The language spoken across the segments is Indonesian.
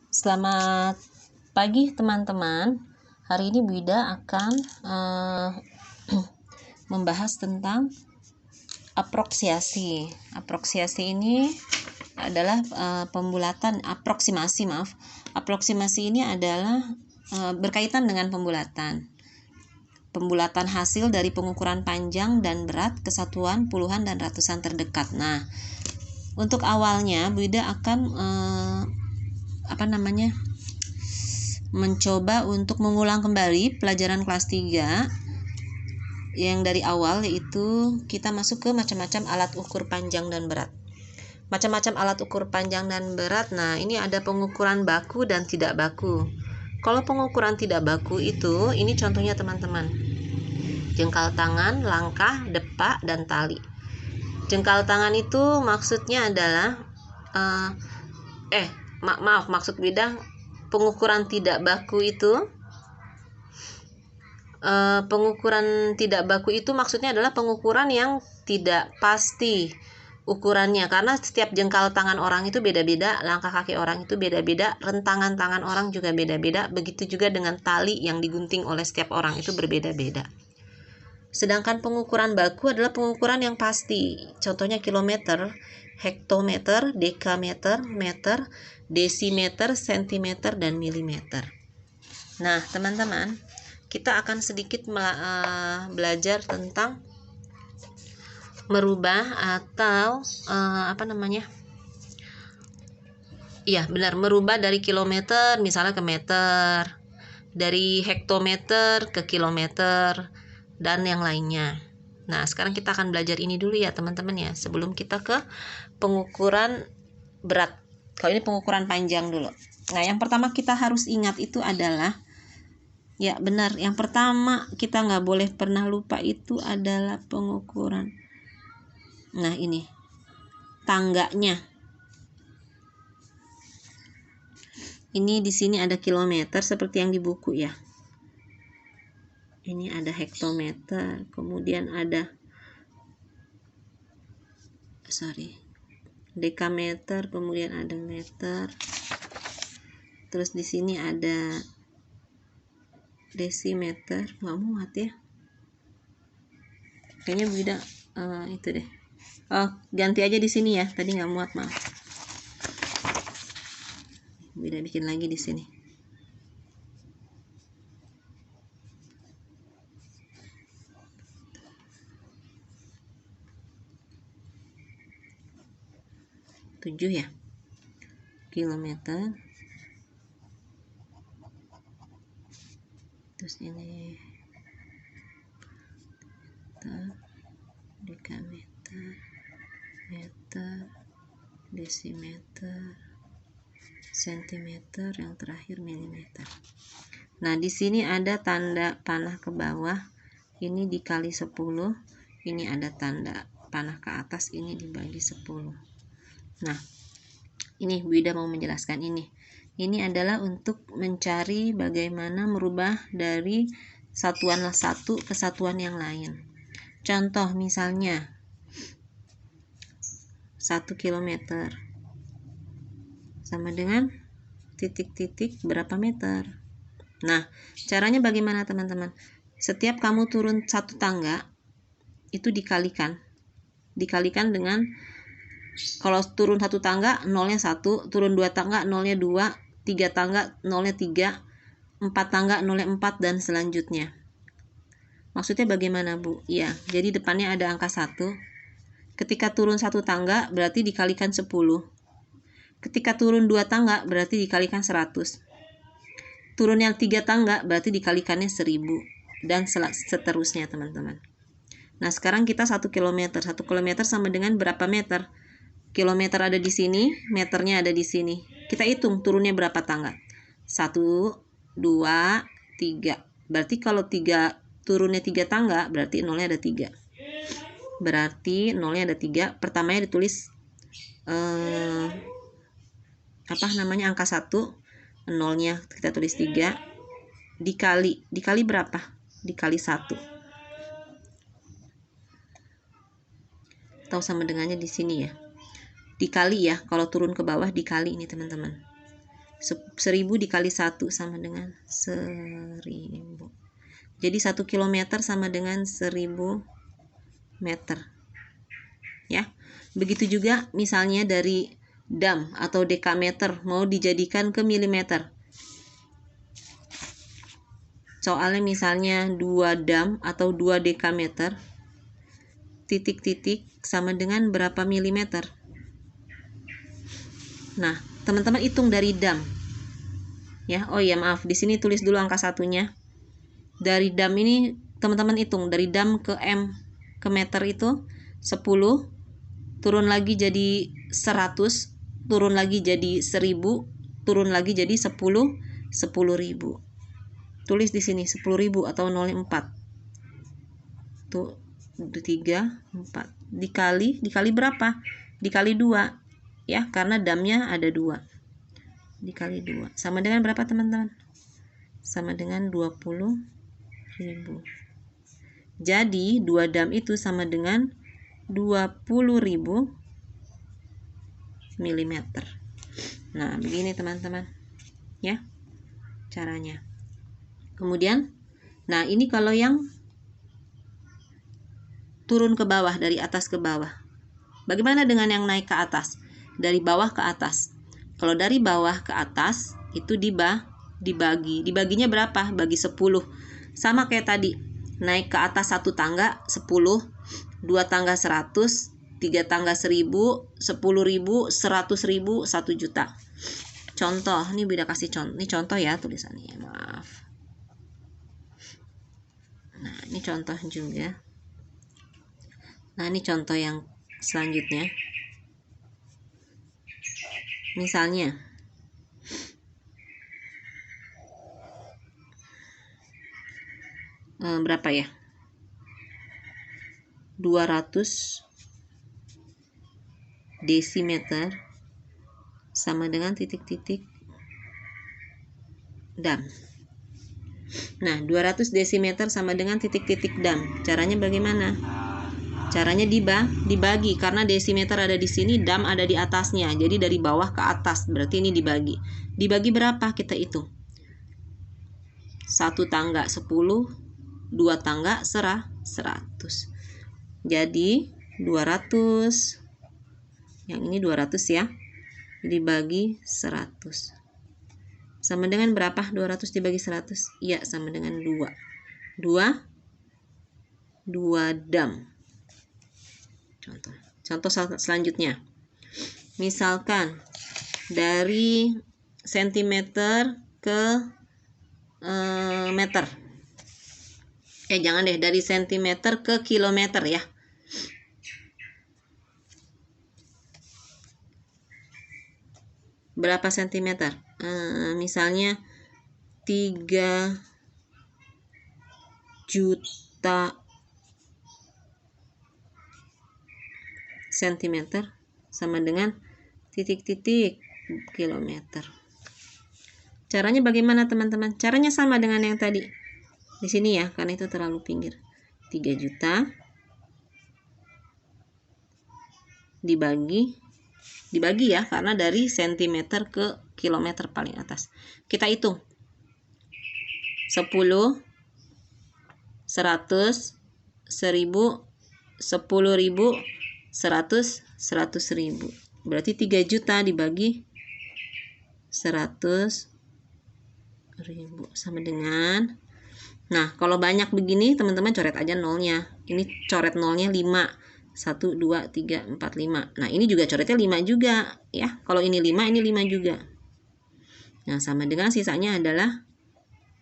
Selamat pagi teman-teman. Hari ini Bu Ida akan membahas tentang aproksiasi. Aproksiasi ini adalah pembulatan, Aproksimasi ini adalah berkaitan dengan pembulatan. Pembulatan hasil dari pengukuran panjang dan berat kesatuan puluhan dan ratusan terdekat. Nah, untuk awalnya Bu Ida akan mencoba untuk mengulang kembali pelajaran kelas 3 yang dari awal, yaitu kita masuk ke macam-macam alat ukur panjang dan berat. Macam-macam alat ukur panjang dan berat. Nah, ini ada pengukuran baku dan tidak baku. Kalau pengukuran tidak baku itu, ini contohnya teman-teman. Jengkal tangan, langkah, depak, dan tali. Jengkal tangan itu maksudnya adalah maksud bidang pengukuran tidak baku itu. Pengukuran tidak baku itu maksudnya adalah pengukuran yang tidak pasti ukurannya, karena setiap jengkal tangan orang itu beda-beda, langkah kaki orang itu beda-beda, rentangan tangan orang juga beda-beda, begitu juga dengan tali yang digunting oleh setiap orang itu berbeda-beda. Sedangkan pengukuran baku adalah pengukuran yang pasti, contohnya kilometer, hektometer, dekameter, meter, desimeter, sentimeter, dan milimeter. Nah, teman-teman, kita akan sedikit belajar tentang merubah atau merubah dari kilometer misalnya ke meter, dari hektometer ke kilometer, dan yang lainnya. Nah, sekarang kita akan belajar ini dulu ya teman-teman ya, sebelum kita ke pengukuran berat. Kalau ini pengukuran panjang dulu. Nah, yang pertama kita harus ingat itu adalah, ya benar, yang pertama kita nggak boleh pernah lupa itu adalah pengukuran. Nah, ini tangganya. Ini di sini ada kilometer seperti yang di buku ya. Ini ada hektometer, kemudian ada dekameter, kemudian ada meter. Terus di sini ada desimeter, nggak muat ya. Kayaknya beda itu deh. Ganti aja di sini ya. Tadi nggak muat, maaf. Beda bikin lagi di sini. Tujuh ya. Kilometer. Terus ini dekameter, meter, desimeter, sentimeter, yang terakhir milimeter. Nah, di sini ada tanda panah ke bawah, ini dikali 10, ini ada tanda panah ke atas, ini dibagi 10. Nah, ini Bu Ida mau menjelaskan ini. Ini adalah untuk mencari bagaimana merubah dari satuan satu ke satuan yang lain. Contoh misalnya 1 kilometer sama dengan titik-titik berapa meter. Nah, caranya bagaimana teman-teman? Setiap kamu turun satu tangga itu dikalikan dengan, kalau turun satu tangga nolnya 1, turun 2 tangga nolnya 2, 3 tangga nolnya 3, 4 tangga nolnya 4, dan selanjutnya. Maksudnya bagaimana, Bu? Ya, jadi depannya ada angka 1. Ketika turun satu tangga berarti dikalikan 10. Ketika turun 2 tangga berarti dikalikan 100. Turun yang 3 tangga berarti dikalikannya 1000, dan seterusnya teman-teman. Nah, sekarang kita 1 kilometer. 1 kilometer sama dengan berapa meter? Kilometer ada di sini, meternya ada di sini. Kita hitung turunnya berapa tangga. 1, 2, 3. Berarti kalau turunnya 3 tangga berarti nolnya ada 3. Berarti nolnya ada 3. Pertamanya ditulis angka 1, nolnya kita tulis 3, dikali berapa? Dikali 1. Tahu sama dengannya di sini ya. Dikali ya, kalau turun ke bawah dikali ini teman-teman. 1000 dikali 1 sama dengan 1000. Jadi 1 kilometer sama dengan 1000 meter. Ya. Begitu juga misalnya dari dam atau dekameter mau dijadikan ke milimeter. Soalnya misalnya 2 dam atau 2 dekameter, titik-titik sama dengan berapa milimeter. Nah, teman-teman hitung dari dam. Ya, oh iya maaf, di sini tulis dulu angka satunya. Dari dam ini teman-teman hitung dari dam ke m ke meter itu 10, turun lagi jadi 100, turun lagi jadi 1000, turun lagi jadi 10.000. Tulis di sini 10.000 atau 04. Tuh 3, 4. Dikali berapa? Dikali 2. Ya, karena damnya ada 2. Dikali 2. Sama dengan berapa teman-teman? Sama dengan 20.000. Jadi 2 dam itu sama dengan 20.000 milimeter. Nah, begini teman-teman. Ya, caranya. Kemudian, nah ini kalau yang turun ke bawah, dari atas ke bawah. Bagaimana dengan yang naik ke atas? Dari bawah ke atas. Kalau dari bawah ke atas itu dibagi. Dibaginya berapa? Bagi 10. Sama kayak tadi. Naik ke atas 1 tangga 10, 2 tangga 100, 3 tangga 1000, 10.000, 100.000, 1 juta. Contoh, ini beda kasih contoh. Ini contoh ya tulisannya, maaf. Nah, ini contoh juga. Nah, ini contoh yang selanjutnya. Misalnya berapa ya? 200 desimeter sama dengan titik-titik dam. Nah, 200 desimeter sama dengan titik-titik dam. Caranya bagaimana? Caranya dibagi karena desimeter ada di sini, dam ada di atasnya. Jadi dari bawah ke atas, berarti ini dibagi. Dibagi berapa? Kita hitung. 1 tangga 10, 2 tangga 100. Jadi 200. Yang ini 200 ya. Dibagi 100. Sama dengan berapa? 200 dibagi 100? Iya, sama dengan 2. 2 dam. Contoh selanjutnya. Misalkan dari sentimeter ke meter. Jangan deh, dari sentimeter ke kilometer ya. Berapa sentimeter? Misalnya 3 juta sentimeter sama dengan titik-titik kilometer. Caranya bagaimana teman-teman? Caranya sama dengan yang tadi. Di sini ya, karena itu terlalu pinggir. 3 juta dibagi ya, karena dari sentimeter ke kilometer paling atas. Kita hitung. 10, 100, 1000, 10.000, 100, 100.000. Berarti 3 juta dibagi 100.000 sama dengan, nah kalau banyak begini teman-teman coret aja nolnya. Ini coret nolnya 5, 1, 2, 3, 4, 5. Nah ini juga coretnya 5 juga ya. Kalau ini 5, ini 5 juga. Nah sama dengan sisanya adalah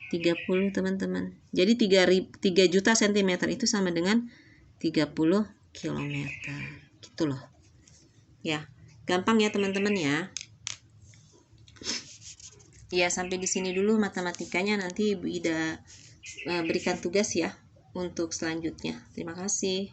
30 teman-teman. Jadi 3 juta sentimeter itu sama dengan 30 kilometer. Gitu loh. Ya, gampang ya teman-teman ya. Ya, sampai di sini dulu matematikanya, nanti Ibu Ida berikan tugas ya untuk selanjutnya. Terima kasih.